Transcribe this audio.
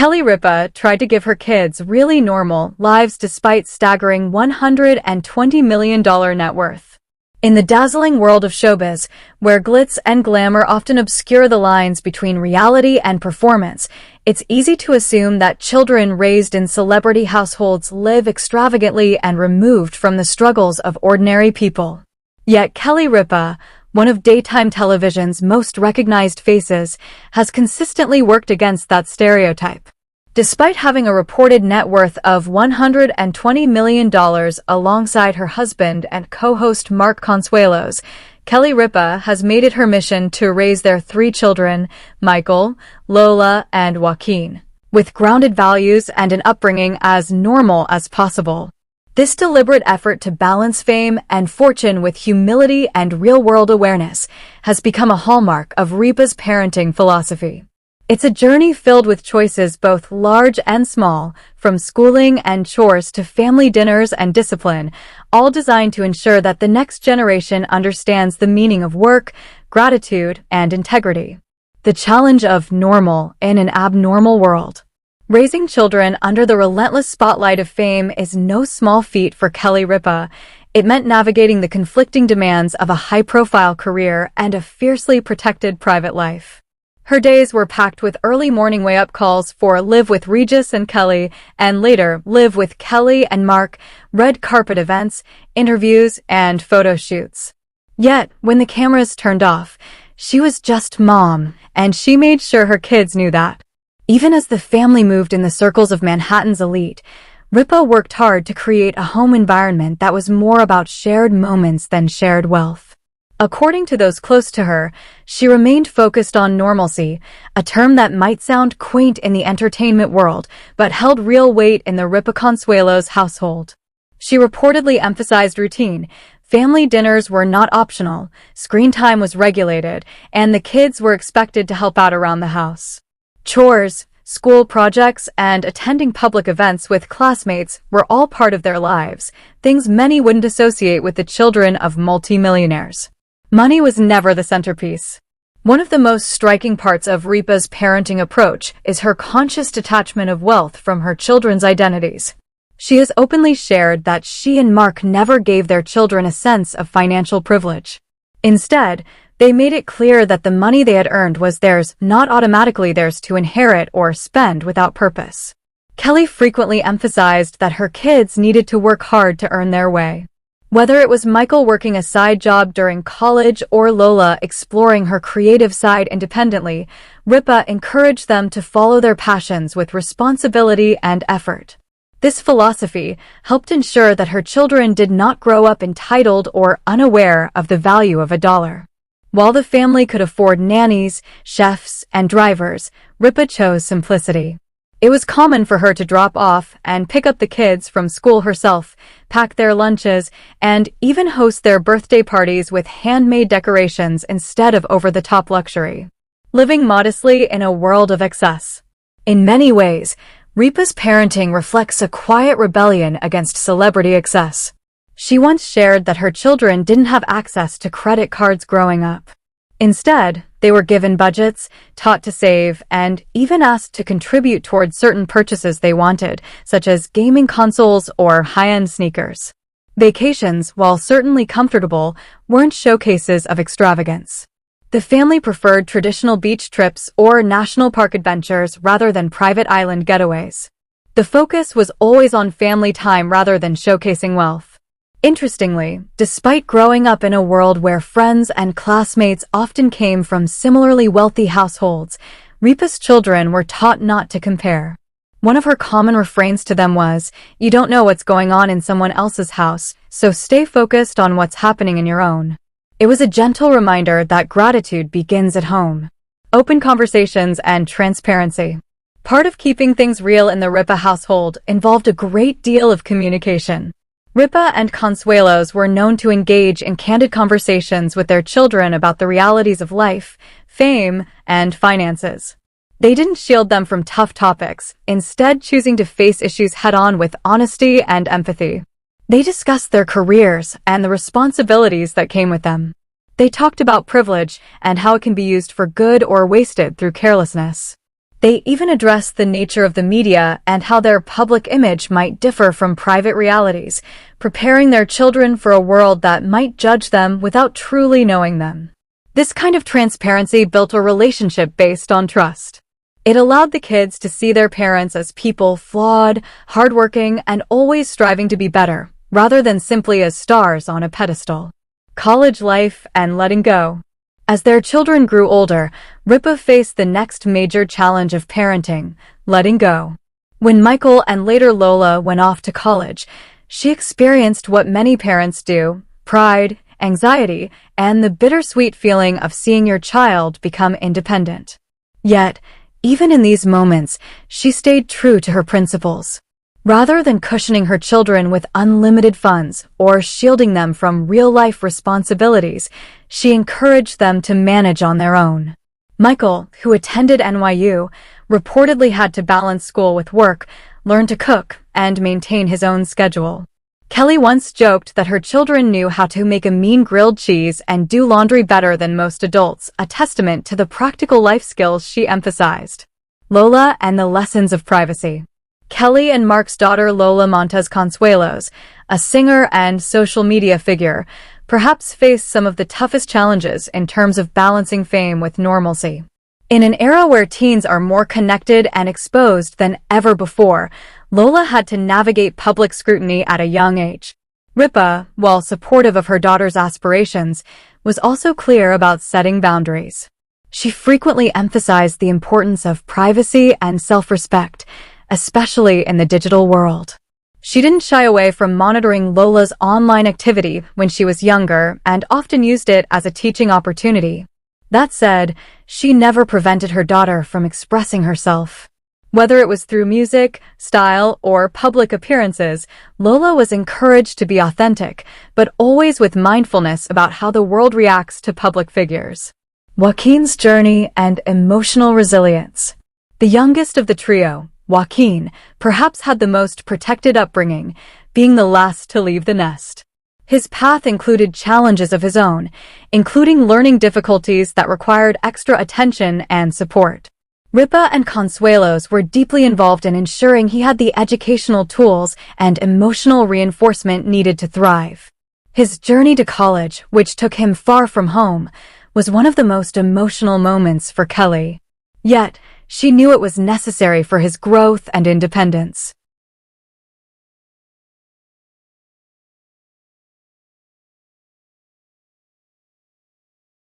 Kelly Ripa tried to give her kids really normal lives despite staggering $120 million net worth. In the dazzling world of showbiz, where glitz and glamour often obscure the lines between reality and performance, it's easy to assume that children raised in celebrity households live extravagantly and removed from the struggles of ordinary people. Yet Kelly Ripa, one of daytime television's most recognized faces, has consistently worked against that stereotype. Despite having a reported net worth of $120 million alongside her husband and co-host Mark Consuelos, Kelly Ripa has made it her mission to raise their three children, Michael, Lola, and Joaquin, with grounded values and an upbringing as normal as possible. This deliberate effort to balance fame and fortune with humility and real-world awareness has become a hallmark of Ripa's parenting philosophy. It's a journey filled with choices both large and small, from schooling and chores to family dinners and discipline, all designed to ensure that the next generation understands the meaning of work, gratitude, and integrity. The challenge of normal in an abnormal world. Raising children under the relentless spotlight of fame is no small feat for Kelly Ripa. It meant navigating the conflicting demands of a high-profile career and a fiercely protected private life. Her days were packed with early morning wake-up calls for Live with Regis and Kelly, and later Live with Kelly and Mark, red carpet events, interviews, and photo shoots. Yet, when the cameras turned off, she was just mom, and she made sure her kids knew that. Even as the family moved in the circles of Manhattan's elite, Ripa worked hard to create a home environment that was more about shared moments than shared wealth. According to those close to her, she remained focused on normalcy, a term that might sound quaint in the entertainment world, but held real weight in the Ripa Consuelos household. She reportedly emphasized routine. Family dinners were not optional, screen time was regulated, and the kids were expected to help out around the house. Chores, school projects, and attending public events with classmates were all part of their lives, things many wouldn't associate with the children of multimillionaires. Money was never the centerpiece. One of the most striking parts of Ripa's parenting approach is her conscious detachment of wealth from her children's identities. She has openly shared that she and Mark never gave their children a sense of financial privilege. Instead, they made it clear that the money they had earned was theirs, not automatically theirs to inherit or spend without purpose. Kelly frequently emphasized that her kids needed to work hard to earn their way. Whether it was Michael working a side job during college or Lola exploring her creative side independently, Ripa encouraged them to follow their passions with responsibility and effort. This philosophy helped ensure that her children did not grow up entitled or unaware of the value of a dollar. While the family could afford nannies, chefs, and drivers, Ripa chose simplicity. It was common for her to drop off and pick up the kids from school herself, pack their lunches, and even host their birthday parties with handmade decorations instead of over-the-top luxury. Living modestly in a world of excess. In many ways, Ripa's parenting reflects a quiet rebellion against celebrity excess. She once shared that her children didn't have access to credit cards growing up. Instead, they were given budgets, taught to save, and even asked to contribute toward certain purchases they wanted, such as gaming consoles or high-end sneakers. Vacations, while certainly comfortable, weren't showcases of extravagance. The family preferred traditional beach trips or national park adventures rather than private island getaways. The focus was always on family time rather than showcasing wealth. Interestingly, despite growing up in a world where friends and classmates often came from similarly wealthy households, Ripa's children were taught not to compare. One of her common refrains to them was, "You don't know what's going on in someone else's house, so stay focused on what's happening in your own." It was a gentle reminder that gratitude begins at home. Open conversations and transparency. Part of keeping things real in the Ripa household involved a great deal of communication. Ripa and Consuelos were known to engage in candid conversations with their children about the realities of life, fame, and finances. They didn't shield them from tough topics, instead choosing to face issues head-on with honesty and empathy. They discussed their careers and the responsibilities that came with them. They talked about privilege and how it can be used for good or wasted through carelessness. They even addressed the nature of the media and how their public image might differ from private realities, preparing their children for a world that might judge them without truly knowing them. This kind of transparency built a relationship based on trust. It allowed the kids to see their parents as people flawed, hardworking, and always striving to be better, rather than simply as stars on a pedestal. College life and letting go. As their children grew older, Ripa faced the next major challenge of parenting, letting go. When Michael and later Lola went off to college, she experienced what many parents do: pride, anxiety, and the bittersweet feeling of seeing your child become independent. Yet, even in these moments, she stayed true to her principles. Rather than cushioning her children with unlimited funds or shielding them from real-life responsibilities, she encouraged them to manage on their own. Michael, who attended NYU, reportedly had to balance school with work, learn to cook, and maintain his own schedule. Kelly once joked that her children knew how to make a mean grilled cheese and do laundry better than most adults, a testament to the practical life skills she emphasized. Lola and the lessons of privacy. Kelly and Mark's daughter Lola Montez Consuelos, a singer and social media figure, perhaps faced some of the toughest challenges in terms of balancing fame with normalcy. In an era where teens are more connected and exposed than ever before, Lola had to navigate public scrutiny at a young age. Ripa, while supportive of her daughter's aspirations, was also clear about setting boundaries. She frequently emphasized the importance of privacy and self-respect, especially in the digital world. She didn't shy away from monitoring Lola's online activity when she was younger and often used it as a teaching opportunity. That said, she never prevented her daughter from expressing herself. Whether it was through music, style, or public appearances, Lola was encouraged to be authentic, but always with mindfulness about how the world reacts to public figures. Joaquin's journey and emotional resilience. The youngest of the trio, Joaquin, perhaps had the most protected upbringing, being the last to leave the nest. His path included challenges of his own, including learning difficulties that required extra attention and support. Ripa and Consuelos were deeply involved in ensuring he had the educational tools and emotional reinforcement needed to thrive. His journey to college, which took him far from home, was one of the most emotional moments for Kelly. Yet, she knew it was necessary for his growth and independence.